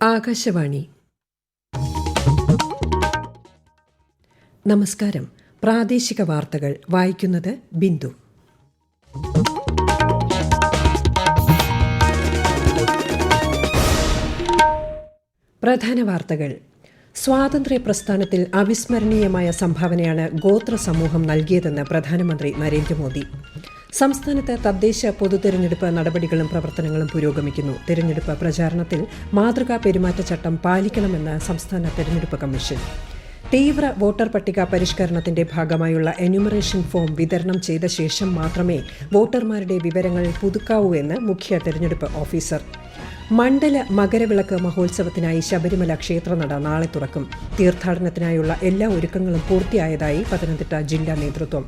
ആകാശവാണി. നമസ്കാരം. പ്രാദേശിക വാർത്തകൾ വായിക്കുന്നത് ബിന്ദു. പ്രധാന വാർത്തകൾ. സ്വാതന്ത്ര്യ പ്രസ്ഥാനത്തിൽ അവിസ്മരണീയമായ സംഭാവനയാണ് ഗോത്ര സമൂഹം നൽകിയതെന്ന് പ്രധാനമന്ത്രി നരേന്ദ്രമോദി. സംസ്ഥാനത്ത് തദ്ദേശ പൊതുതെരഞ്ഞെടുപ്പ് നടപടികളും പ്രവർത്തനങ്ങളും പുരോഗമിക്കുന്നു. തെരഞ്ഞെടുപ്പ് പ്രചാരണത്തിൽ മാതൃകാ പെരുമാറ്റച്ചട്ടം പാലിക്കണമെന്ന് സംസ്ഥാന തെരഞ്ഞെടുപ്പ് കമ്മീഷൻ. തീവ്ര വോട്ടർ പട്ടിക പരിഷ്കരണത്തിന്റെ ഭാഗമായുള്ള എന്യൂമറേഷൻ ഫോം വിതരണം ചെയ്ത ശേഷം മാത്രമേ വോട്ടർമാരുടെ വിവരങ്ങൾ പുതുക്കാവൂ എന്ന് മുഖ്യ തെരഞ്ഞെടുപ്പ് ഓഫീസർ. മണ്ഡല മകരവിളക്ക് മഹോത്സവത്തിനായി ശബരിമല ക്ഷേത്രനട നാളെ തുറക്കും. തീർത്ഥാടനത്തിനായുള്ള എല്ലാ ഒരുക്കങ്ങളും പൂർത്തിയായതായി പത്തനംതിട്ട ജില്ലാ നേതൃത്വം.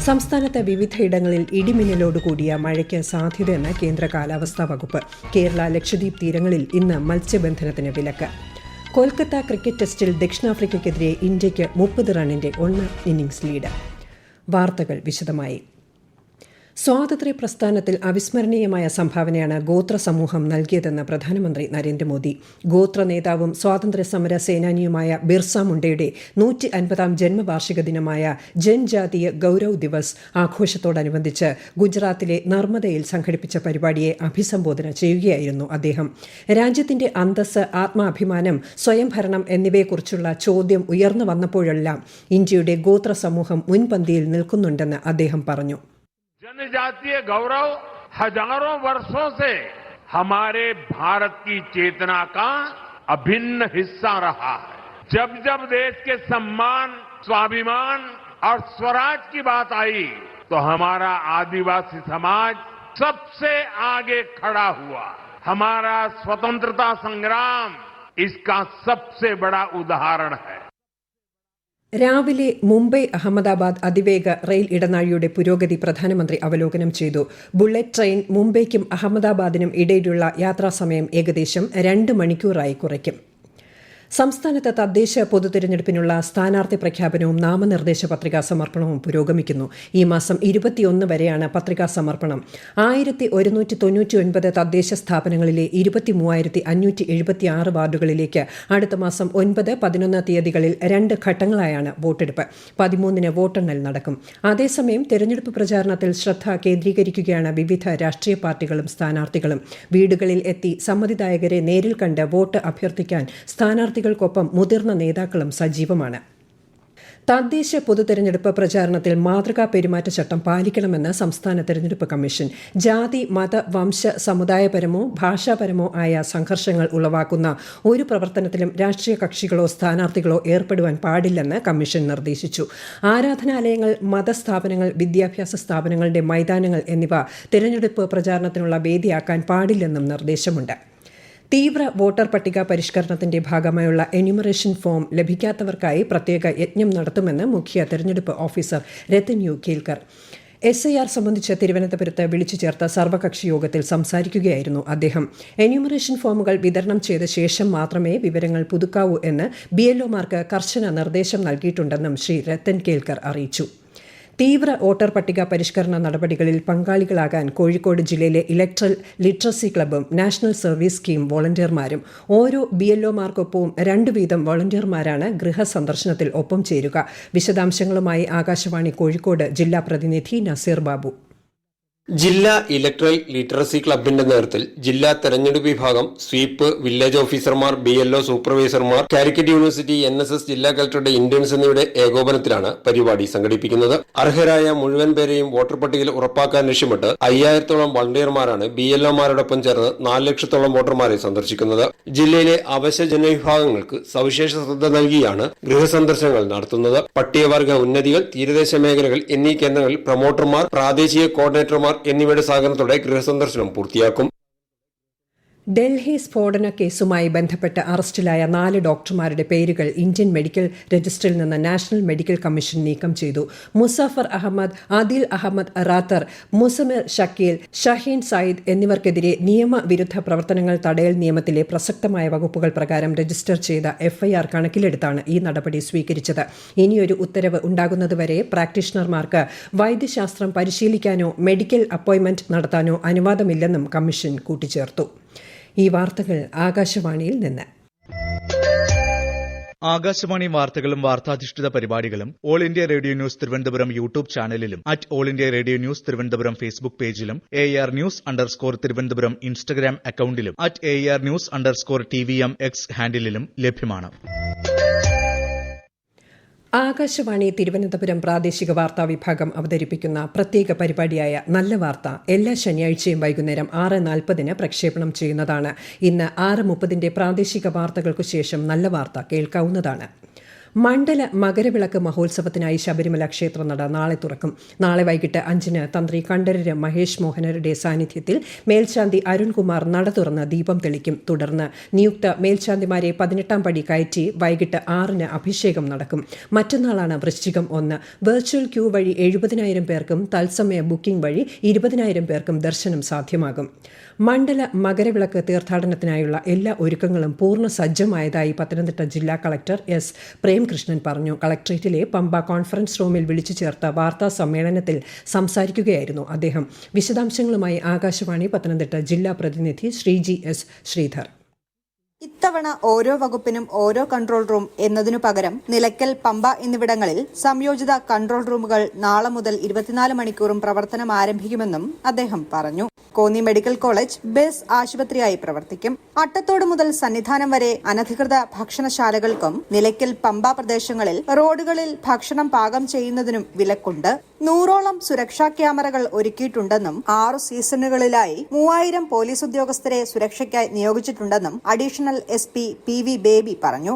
സംസ്ഥാനത്ത് വിവിധയിടങ്ങളിൽ ഇടിമിന്നലോടുകൂടിയ മഴയ്ക്ക് സാധ്യതയെന്ന് കേന്ദ്ര കാലാവസ്ഥാ വകുപ്പ്. കേരള ലക്ഷദ്വീപ് തീരങ്ങളിൽ ഇന്ന് മത്സ്യബന്ധനത്തിന് വിലക്ക്. കൊൽക്കത്ത ക്രിക്കറ്റ് ടെസ്റ്റിൽ ദക്ഷിണാഫ്രിക്കയ്ക്കെതിരെ ഇന്ത്യയ്ക്ക് 30 റണ്ണിന്റെ 1 ഇന്നിംഗ്സ് ലീഡ്. വാർത്തകൾ വിശദമായി. സ്വാതന്ത്ര്യ പ്രസ്ഥാനത്തിൽ അവിസ്മരണീയമായ സംഭാവനയാണ് ഗോത്ര സമൂഹം നൽകിയതെന്ന് പ്രധാനമന്ത്രി നരേന്ദ്രമോദി. ഗോത്ര നേതാവും സ്വാതന്ത്ര്യ സമര സേനാനിയുമായ ബിർസ മുണ്ടയുടെ 150ാം ജന്മവാർഷിക ദിനമായ ജൻജാതീയ ഗൌരവ് ദിവസ് ആഘോഷത്തോടനുബന്ധിച്ച് ഗുജറാത്തിലെ നർമ്മദയിൽ സംഘടിപ്പിച്ച പരിപാടിയെ അഭിസംബോധന ചെയ്യുകയായിരുന്നു അദ്ദേഹം. രാജ്യത്തിന്റെ അന്തസ്സ്, ആത്മാഭിമാനം, സ്വയംഭരണം എന്നിവയെക്കുറിച്ചുള്ള ചോദ്യം ഉയർന്നു വന്നപ്പോഴെല്ലാം ഇന്ത്യയുടെ ഗോത്ര സമൂഹം മുൻപന്തിയിൽ നിൽക്കുന്നുണ്ടെന്ന് അദ്ദേഹം പറഞ്ഞു. जनजातीय गौरव हजारों वर्षों से हमारे भारत की चेतना का अभिन्न हिस्सा रहा है. जब जब देश के सम्मान, स्वाभिमान और स्वराज की बात आई तो हमारा आदिवासी समाज सबसे आगे खड़ा हुआ. हमारा स्वतंत्रता संग्राम इसका सबसे बड़ा उदाहरण है. രാവിലെ മുംബൈ അഹമ്മദാബാദ് അതിവേഗ റെയിൽ ഇടനാഴിയുടെ പുരോഗതി പ്രധാനമന്ത്രി അവലോകനം ചെയ്തു. ബുള്ളറ്റ് ട്രെയിൻ മുംബൈക്കും അഹമ്മദാബാദിനും ഇടയിലുള്ള യാത്രാസമയം ഏകദേശം 2 മണിക്കൂറായി കുറയ്ക്കും. സംസ്ഥാനത്ത് തദ്ദേശ പൊതുതെരഞ്ഞെടുപ്പിനുള്ള സ്ഥാനാർത്ഥി പ്രഖ്യാപനവും നാമനിർദ്ദേശ പത്രികാ സമർപ്പണവും പുരോഗമിക്കുന്നു. ഈ മാസം 21 വരെയാണ് പത്രികാ സമർപ്പണം. 1199 തദ്ദേശ സ്ഥാപനങ്ങളിലെ 23,576 വാർഡുകളിലേക്ക് അടുത്ത മാസം 9, 11 തീയതികളിൽ 2 ഘട്ടങ്ങളായാണ് വോട്ടെടുപ്പ്. 13-ന് വോട്ടെണ്ണൽ നടക്കും. അതേസമയം തെരഞ്ഞെടുപ്പ് പ്രചാരണത്തിൽ ശ്രദ്ധ കേന്ദ്രീകരിക്കുകയാണ് വിവിധ രാഷ്ട്രീയ പാർട്ടികളും സ്ഥാനാർത്ഥികളും. വീടുകളിൽ എത്തി സമ്മതിദായകരെ നേരിൽ കണ്ട് വോട്ട് അഭ്യർത്ഥിക്കാൻ സ്ഥാനാർത്ഥികൾക്കൊപ്പം മുതിർന്ന നേതാക്കളും സജീവമാണ്. തദ്ദേശ പൊതുതെരഞ്ഞെടുപ്പ് പ്രചാരണത്തിൽ മാതൃകാ പെരുമാറ്റച്ചട്ടം പാലിക്കണമെന്ന് സംസ്ഥാന തെരഞ്ഞെടുപ്പ് കമ്മീഷൻ. ജാതി, മത, വംശ, സമുദായപരമോ ഭാഷാപരമോ ആയ സംഘർഷങ്ങൾ ഉളവാക്കുന്ന ഒരു പ്രവർത്തനത്തിലും രാഷ്ട്രീയ കക്ഷികളോ സ്ഥാനാർത്ഥികളോ ഏർപ്പെടുവാൻ പാടില്ലെന്ന് കമ്മീഷൻ നിർദ്ദേശിച്ചു. ആരാധനാലയങ്ങൾ, മതസ്ഥാപനങ്ങൾ, വിദ്യാഭ്യാസ സ്ഥാപനങ്ങളുടെ മൈതാനങ്ങൾ എന്നിവ തെരഞ്ഞെടുപ്പ് പ്രചാരണത്തിനുള്ള വേദിയാക്കാൻ പാടില്ലെന്നും നിർദ്ദേശമുണ്ട്. തീവ്ര വോട്ടർ പട്ടിക പരിഷ്കരണത്തിന്റെ ഭാഗമായുള്ള എന്യൂമറേഷൻ ഫോം ലഭിക്കാത്തവർക്കായി പ്രത്യേക യജ്ഞം നടത്തുമെന്ന് മുഖ്യ തെരഞ്ഞെടുപ്പ് officer Rathan U Kelkar. SIR സംബന്ധിച്ച് തിരുവനന്തപുരത്ത് വിളിച്ചു ചേർത്ത സർവകക്ഷി യോഗത്തിൽ സംസാരിക്കുകയായിരുന്നു അദ്ദേഹം. എന്യൂമറേഷൻ ഫോമുകൾ വിതരണം ചെയ്ത ശേഷം മാത്രമേ വിവരങ്ങൾ പുതുക്കാവൂ എന്ന് BLOമാർക്ക് കർശന നിർദ്ദേശം നൽകിയിട്ടുണ്ടെന്നും ശ്രീ രത്തൻ കേൽക്കർ അറിയിച്ചു. തീവ്ര വോട്ടർ പട്ടിക പരിഷ്കരണ നടപടികളിൽ പങ്കാളികളാകാൻ കോഴിക്കോട് ജില്ലയിലെ ഇലക്ട്രൽ ലിറ്ററസി ക്ലബ്ബും നാഷണൽ സർവീസ് സ്കീം വോളണ്ടിയർമാരും ഓരോ BLOമാർക്കൊപ്പവും 2 വീതം വോളണ്ടിയർമാരാണ് ഗൃഹസന്ദർശനത്തിൽ ഒപ്പം ചേരുക. വിശദാംശങ്ങളുമായി ആകാശവാണി കോഴിക്കോട് ജില്ലാ പ്രതിനിധി നസീർ ബാബു. ജില്ലാ ഇലക്ട്രൽ ലിറ്ററസി ക്ലബിന്റെ നേതൃത്വത്തിൽ ജില്ലാ തെരഞ്ഞെടുപ്പ് വിഭാഗം, സ്വീപ്പ്, വില്ലേജ് ഓഫീസർമാർ, BLO സൂപ്പർവൈസർമാർ, കാലിക്കറ്റ് യൂണിവേഴ്സിറ്റി, NSS ജില്ലാ കളക്ടറുടെ ഇന്റേൺസ് എന്നിവയുടെ ഏകോപനത്തിലാണ് പരിപാടി സംഘടിപ്പിക്കുന്നത്. അർഹരായ മുഴുവൻ പേരെയും വോട്ടർ പട്ടികയിൽ ഉറപ്പാക്കാൻ ലക്ഷ്യമിട്ട് 5000-ഓളം വളണ്ടിയർമാരാണ് BLOമാരോടൊപ്പം ചേർന്ന് 4 ലക്ഷത്തോളം വോട്ടർമാരെ സന്ദർശിക്കുന്നത്. ജില്ലയിലെ അവശ്യ ജനവിഭാഗങ്ങൾക്ക് സവിശേഷ ശ്രദ്ധ നൽകിയാണ് ഗൃഹസന്ദർശനങ്ങൾ നടത്തുന്നത്. പട്ടികവർഗ ഉന്നതികൾ, തീരദേശ മേഖലകൾ എന്നീ കേന്ദ്രങ്ങളിൽ പ്രൊമോട്ടർമാർ, പ്രാദേശിക കോർഡിനേറ്റർമാർ എന്നിവയുടെ സഹകരണത്തോടെ ഗൃഹസന്ദർശനം പൂർത്തിയാക്കും. ഡൽഹി സ്ഫോടന കേസുമായി ബന്ധപ്പെട്ട് അറസ്റ്റിലായ 4 ഡോക്ടർമാരുടെ പേരുകൾ ഇന്ത്യൻ മെഡിക്കൽ രജിസ്റ്ററിൽ നിന്ന് നാഷണൽ മെഡിക്കൽ കമ്മീഷൻ നീക്കം ചെയ്തു. മുസാഫർ അഹമ്മദ്, ആദിൽ അഹമ്മദ് റാത്തർ, മുസമിർ ഷക്കീൽ, ഷഹീൻ സയ്യിദ് എന്നിവർക്കെതിരെ നിയമവിരുദ്ധ പ്രവർത്തനങ്ങൾ തടയൽ നിയമത്തിലെ പ്രസക്തമായ വകുപ്പുകൾ പ്രകാരം രജിസ്റ്റർ ചെയ്ത FIR കണക്കിലെടുത്താണ് ഈ നടപടി സ്വീകരിച്ചത്. ഇനിയൊരു ഉത്തരവ് ഉണ്ടാകുന്നതുവരെ പ്രാക്ടീഷണർമാർക്ക് വൈദ്യശാസ്ത്രം പരിശീലിക്കാനോ മെഡിക്കൽ അപ്പോയിന്റ്മെന്റ് നടത്താനോ അനുവാദമില്ലെന്നും കമ്മീഷൻ കൂട്ടിച്ചേർത്തു. ഈ വാർത്തകൾ ആകാശവാണിയിൽ നിന്ന്. ആകാശവാണി വാർത്തകളും വാർത്താധിഷ്ഠിത പരിപാടികളും All India Radio News Thiruvananthapuram YouTube ചാനലിലും All India Radio News Thiruvananthapuram Facebook പേജിലും AR News_ തിരുവനന്തപുരം ഇൻസ്റ്റഗ്രാം അക്കൌണ്ടിലും AR News_TVM X ഹാൻഡിലും ലഭ്യമാണ്. ആകാശവാണി തിരുവനന്തപുരം പ്രാദേശിക വാർത്താ വിഭാഗം അവതരിപ്പിക്കുന്ന പ്രത്യേക പരിപാടിയായ നല്ല വാർത്ത എല്ലാ ശനിയാഴ്ചയും വൈകുന്നേരം 6:40 പ്രക്ഷേപണം ചെയ്യുന്നതാണ്. ഇന്ന് 6:30 പ്രാദേശിക വാർത്തകൾക്കു ശേഷം നല്ല വാർത്ത കേൾക്കാവുന്നതാണ്. മണ്ഡല മകരവിളക്ക് മഹോത്സവത്തിനായി ശബരിമല ക്ഷേത്രനട നാളെ തുറക്കും. നാളെ വൈകിട്ട് 5 തന്ത്രി കണ്ഠരര് മഹേഷ് മോഹനരുടെ സാന്നിധ്യത്തിൽ മേൽശാന്തി അരുൺകുമാർ നട തുറന്ന് ദീപം തെളിക്കും. തുടർന്ന് നിയുക്ത മേൽശാന്തിമാരെ 18ാം പടി കയറ്റി വൈകിട്ട് 6 അഭിഷേകം നടക്കും. മറ്റന്നാളാണ് വൃശ്ചികം 1. വെർച്വൽ ക്യൂ വഴി 70,000 പേർക്കും തത്സമയ ബുക്കിംഗ് വഴി 20,000 പേർക്കും ദർശനം സാധ്യമാകും. മണ്ഡല മകരവിളക്ക് തീർത്ഥാടനത്തിനായുള്ള എല്ലാ ഒരുക്കങ്ങളും പൂർണ്ണ സജ്ജമായതായി പത്തനംതിട്ട ജില്ലാ കളക്ടർ S. പ്രേംകൃഷ്ണൻ പറഞ്ഞു. കളക്ടറേറ്റിലെ പമ്പ കോൺഫറൻസ് റൂമിൽ വിളിച്ചു ചേർത്ത വാർത്താ സമ്മേളനത്തിൽ സംസാരിക്കുകയായിരുന്നു അദ്ദേഹം. വിശദാംശങ്ങളുമായി ആകാശവാണി പത്തനംതിട്ട ജില്ലാ പ്രതിനിധി ശ്രീജി S. ശ്രീധർ. ഇത്തവണ ഓരോ വകുപ്പിനും ഓരോ കൺട്രോൾ റൂം എന്നതിനു പകരം നിലയ്ക്കൽ, പമ്പ എന്നിവിടങ്ങളിൽ സംയോജിത കൺട്രോൾ റൂമുകൾ നാളെ മുതൽ 24 മണിക്കൂറും പ്രവർത്തനം ആരംഭിക്കുമെന്നും അദ്ദേഹം പറഞ്ഞു. കോന്നി മെഡിക്കൽ കോളേജ് ബേസ് ആശുപത്രിയായി പ്രവർത്തിക്കും. അട്ടത്തോട് മുതൽ സന്നിധാനം വരെ അനധികൃത ഭക്ഷണശാലകൾക്കും നിലയ്ക്കൽ, പമ്പ പ്രദേശങ്ങളിൽ റോഡുകളിൽ ഭക്ഷണം പാകം ചെയ്യുന്നതിനും വിലക്കുണ്ട്. 100ഓളം സുരക്ഷാ ക്യാമറകൾ ഒരുക്കിയിട്ടുണ്ടെന്നും 6 സീസണുകളിലായി 3000 പോലീസ് ഉദ്യോഗസ്ഥരെ സുരക്ഷയ്ക്കായി നിയോഗിച്ചിട്ടുണ്ടെന്നും അഡീഷണൽ SP PV ബേബി പറഞ്ഞു.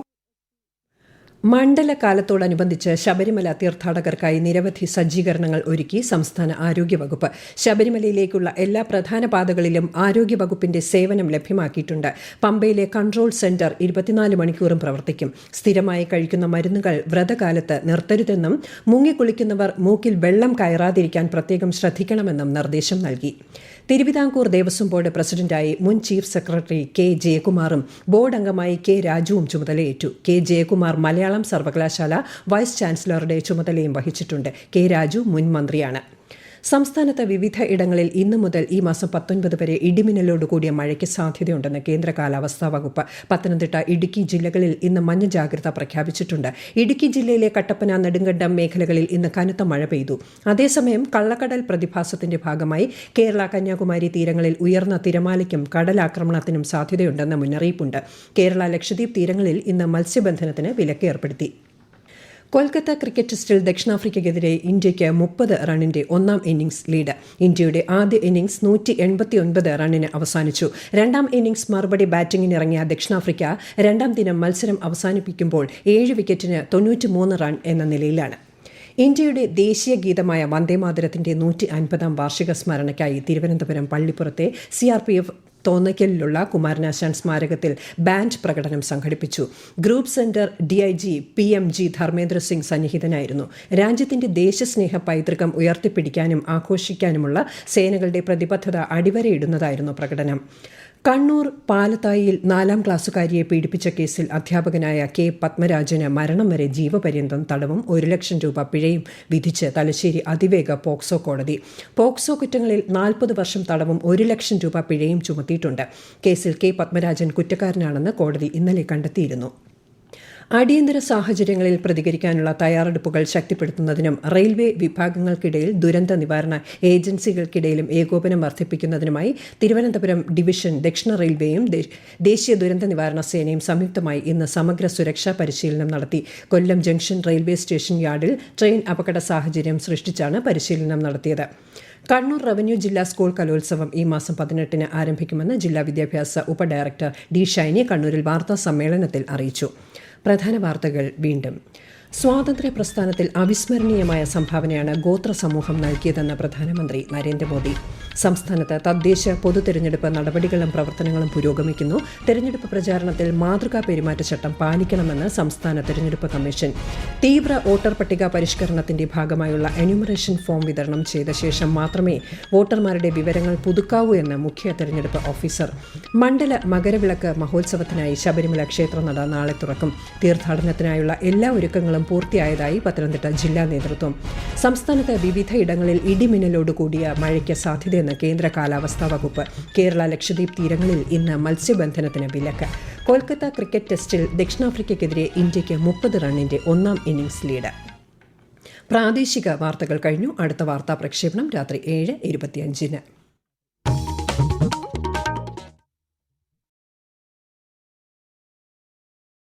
മണ്ഡലകാലത്തോടനുബന്ധിച്ച് ശബരിമല തീർത്ഥാടകർക്കായി നിരവധി സജ്ജീകരണങ്ങൾ ഒരുക്കി സംസ്ഥാന ആരോഗ്യവകുപ്പ്. ശബരിമലയിലേക്കുള്ള എല്ലാ പ്രധാന പാതകളിലും ആരോഗ്യവകുപ്പിന്റെ സേവനം ലഭ്യമാക്കിയിട്ടുണ്ട്. പമ്പയിലെ കൺട്രോൾ സെന്റർ 24 മണിക്കൂറും പ്രവർത്തിക്കും. സ്ഥിരമായി കഴിക്കുന്ന മരുന്നുകൾ വ്രതകാലത്ത് നിർത്തരുതെന്നും മുങ്ങിക്കുളിക്കുന്നവർ മൂക്കിൽ വെള്ളം കയറാതിരിക്കാൻ പ്രത്യേകം ശ്രദ്ധിക്കണമെന്നും നിർദ്ദേശം നൽകി. തിരുവിതാംകൂർ ദേവസ്വം ബോർഡ് പ്രസിഡന്റായി മുൻ ചീഫ് സെക്രട്ടറി K. ജയകുമാറും ബോർഡ് അംഗമായി K. രാജുവും ചുമതലയേറ്റു. K. ജയകുമാർ മലയാളം സർവകലാശാല വൈസ് ചാൻസലറുടെ ചുമതലയും വഹിച്ചിട്ടുണ്ട്. K. രാജു മുൻ മന്ത്രിയാണ്. സംസ്ഥാനത്ത് വിവിധ ഇടങ്ങളിൽ ഇന്നു മുതൽ ഈ മാസം 19 വരെ ഇടിമിന്നലോടുകൂടിയ മഴയ്ക്ക് സാധ്യതയുണ്ടെന്ന് കേന്ദ്ര കാലാവസ്ഥാ വകുപ്പ്. പത്തനംതിട്ട, ഇടുക്കി ജില്ലകളിൽ ഇന്ന് മഞ്ഞ ജാഗ്രത പ്രഖ്യാപിച്ചിട്ടുണ്ട്. ഇടുക്കി ജില്ലയിലെ കട്ടപ്പന, നെടുങ്കണ്ടം മേഖലകളിൽ ഇന്ന് കനത്ത മഴ പെയ്തു. അതേസമയം കള്ളക്കടൽ പ്രതിഭാസത്തിന്റെ ഭാഗമായി കേരള, കന്യാകുമാരി തീരങ്ങളിൽ ഉയർന്ന തിരമാലയ്ക്കും കടലാക്രമണത്തിനും സാധ്യതയുണ്ടെന്ന് മുന്നറിയിപ്പുണ്ട്. കേരള, ലക്ഷദ്വീപ് തീരങ്ങളിൽ ഇന്ന് മത്സ്യബന്ധനത്തിന് വിലക്ക് ഏർപ്പെടുത്തി. കൊൽക്കത്ത ക്രിക്കറ്റ് ടെസ്റ്റിൽ ദക്ഷിണാഫ്രിക്കയ്ക്കെതിരെ ഇന്ത്യയ്ക്ക് 30 റണ്ണിന്റെ 1ാം ഇന്നിംഗ്സ് ലീഡ്. ഇന്ത്യയുടെ ആദ്യ ഇന്നിംഗ്സ് 189 റണ്ണിന് അവസാനിച്ചു. 2ാം ഇന്നിംഗ്സ് മറുപടി ബാറ്റിംഗിനിറങ്ങിയ ദക്ഷിണാഫ്രിക്ക 2ാം ദിനം മത്സരം അവസാനിപ്പിക്കുമ്പോൾ 7 വിക്കറ്റിന് 93 റൺ എന്ന നിലയിലാണ്. ഇന്ത്യയുടെ ദേശീയ ഗീതമായ വന്ദേമാതരത്തിന്റെ 150ാം വാർഷിക സ്മരണയ്ക്കായി തിരുവനന്തപുരം പള്ളിപ്പുറത്തെ CRPF തോന്നയ്ക്കലിലുള്ള കുമാരനാശാൻ സ്മാരകത്തിൽ ബാൻഡ് പ്രകടനം സംഘടിപ്പിച്ചു. Group centre DIG PMG Dharmendra Singh സന്നിഹിതനായിരുന്നു. രാജ്യത്തിന്റെ ദേശസ്നേഹ പൈതൃകം ഉയർത്തിപ്പിടിക്കാനും ആഘോഷിക്കാനുമുള്ള സേനകളുടെ പ്രതിബദ്ധത അടിവരയിടുന്നതായിരുന്നു പ്രകടനം. കണ്ണൂർ പാലത്തായിൽ 4ാം ക്ലാസ്സുകാരിയെ പീഡിപ്പിച്ച കേസിൽ അധ്യാപകനായ K. പത്മരാജന് മരണം വരെ ജീവപര്യന്തം തടവും 1 ലക്ഷം രൂപ പിഴയും വിധിച്ച് തലശ്ശേരി അതിവേഗ പോക്സോ കോടതി. പോക്സോ കുറ്റങ്ങളിൽ 40 വർഷം തടവും 1 ലക്ഷം രൂപ പിഴയും ചുമത്തിയിട്ടുണ്ട്. കേസിൽ K. പത്മരാജൻ കുറ്റക്കാരനാണെന്ന് കോടതി ഇന്നലെ കണ്ടെത്തിയിരുന്നു. അടിയന്തര സാഹചര്യങ്ങളിൽ പ്രതികരിക്കാനുള്ള തയ്യാറെടുപ്പുകൾ ശക്തിപ്പെടുത്തുന്നതിനും റെയിൽവേ വിഭാഗങ്ങൾക്കിടയിൽ ദുരന്ത നിവാരണ ഏജൻസികൾക്കിടയിലും ഏകോപനം വർദ്ധിപ്പിക്കുന്നതിനുമായി തിരുവനന്തപുരം ഡിവിഷൻ, ദക്ഷിണ റെയിൽവേയും ദേശീയ ദുരന്ത നിവാരണ സേനയും സംയുക്തമായി ഇന്ന് സമഗ്ര സുരക്ഷാ പരിശീലനം നടത്തി. കൊല്ലം ജംഗ്ഷൻ റെയിൽവേ സ്റ്റേഷൻ യാർഡിൽ ട്രെയിൻ അപകട സാഹചര്യം സൃഷ്ടിച്ചാണ് പരിശീലനം നടത്തിയത്. കണ്ണൂർ റവന്യൂ ജില്ലാ സ്കൂൾ കലോത്സവം ഈ മാസം 18 ആരംഭിക്കുമെന്ന് ജില്ലാ വിദ്യാഭ്യാസ ഉപഡയറക്ടർ D. ഷൈനി കണ്ണൂരിൽ വാർത്താ സമ്മേളനത്തിൽ അറിയിച്ചു. പ്രധാന വാർത്തകൾ വീണ്ടും. സ്വാതന്ത്ര്യ പ്രസ്ഥാനത്തിൽ അവിസ്മരണീയമായ സംഭാവനയാണ് ഗോത്ര സമൂഹം നൽകിയതെന്ന് പ്രധാനമന്ത്രി നരേന്ദ്രമോദി. സംസ്ഥാനത്ത് തദ്ദേശ പൊതു തെരഞ്ഞെടുപ്പ് നടപടികളും പ്രവർത്തനങ്ങളും പുരോഗമിക്കുന്നു. തെരഞ്ഞെടുപ്പ് പ്രചാരണത്തിൽ മാതൃകാ പെരുമാറ്റച്ചട്ടം പാലിക്കണമെന്ന് സംസ്ഥാന തെരഞ്ഞെടുപ്പ് കമ്മീഷൻ. തീവ്ര വോട്ടർ പട്ടിക പരിഷ്കരണത്തിന്റെ ഭാഗമായുള്ള എന്യൂമറേഷൻ ഫോം വിതരണം ചെയ്ത ശേഷം മാത്രമേ വോട്ടർമാരുടെ വിവരങ്ങൾ പുതുക്കാവൂ എന്ന് മുഖ്യ തെരഞ്ഞെടുപ്പ് ഓഫീസർ. മണ്ഡല മകരവിളക്ക് മഹോത്സവത്തിനായി ശബരിമല ക്ഷേത്രനട നാളെ തുറക്കും. തീർത്ഥാടനത്തിനായുള്ള എല്ലാ ഒരുക്കങ്ങളും പൂർത്തിയായതായി പത്തനംതിട്ട ജില്ലാ നേതൃത്വം. സംസ്ഥാനത്ത് വിവിധ ഇടങ്ങളിൽ ഇടിമിന്നലോടുകൂടിയ മഴയ്ക്ക് സാധ്യതയെന്ന് തുടരുമെന്ന് കേന്ദ്ര കാലാവസ്ഥാ വകുപ്പ്. കേരള ലക്ഷദ്വീപ് തീരങ്ങളിൽ ഇന്ന് മത്സ്യബന്ധനത്തിന് വിലക്ക്. കൊൽക്കത്ത ക്രിക്കറ്റ് ടെസ്റ്റിൽ ദക്ഷിണാഫ്രിക്കയ്ക്കെതിരെ ഇന്ത്യയ്ക്ക് 30 റണ്ണിന്റെ ഒന്നാം ഇന്നിംഗ്സ് ലീഡ്. പ്രാദേശിക വാർത്തകൾ കഴിഞ്ഞു. അടുത്ത വാർത്താ പ്രക്ഷേപണം രാത്രി 7:25.